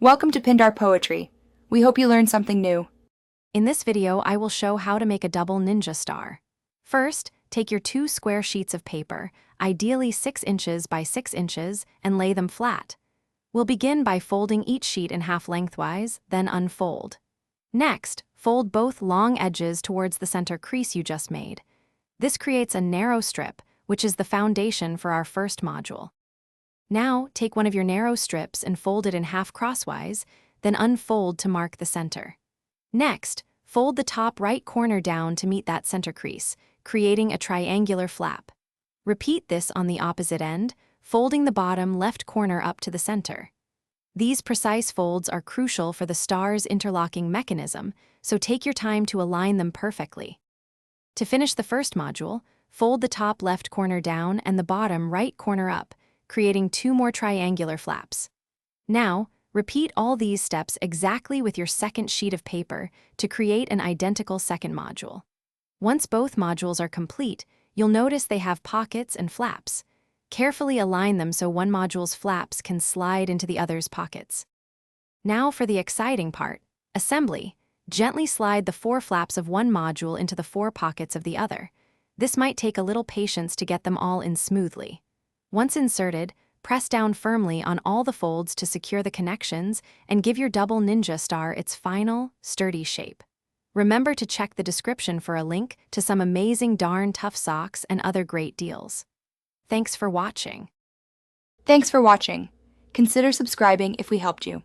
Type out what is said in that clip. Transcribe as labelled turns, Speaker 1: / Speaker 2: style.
Speaker 1: Welcome to Pindar Poetry. We hope you learned something new.
Speaker 2: In this video, I will show how to make a double ninja star. First, take your 2 square sheets of paper, ideally 6 inches by 6 inches, and lay them flat. We'll begin by folding each sheet in half lengthwise, then unfold. Next, fold both long edges towards the center crease you just made. This creates a narrow strip, which is the foundation for our first module. Now, take one of your narrow strips and fold it in half crosswise, then unfold to mark the center. Next, fold the top right corner down to meet that center crease, creating a triangular flap. Repeat this on the opposite end, folding the bottom left corner up to the center. These precise folds are crucial for the star's interlocking mechanism, so take your time to align them perfectly. To finish the first module, fold the top left corner down and the bottom right corner up, creating 2 more triangular flaps. Now, repeat all these steps exactly with your second sheet of paper to create an identical second module. Once both modules are complete, you'll notice they have pockets and flaps. Carefully align them so one module's flaps can slide into the other's pockets. Now for the exciting part, assembly. Gently slide the 4 flaps of one module into the 4 pockets of the other. This might take a little patience to get them all in smoothly. Once inserted, press down firmly on all the folds to secure the connections and give your double ninja star its final, sturdy shape. Remember to check the description for a link to some amazing darn tough socks and other great deals. Thanks for watching.
Speaker 1: Thanks for watching. Consider subscribing if we helped you.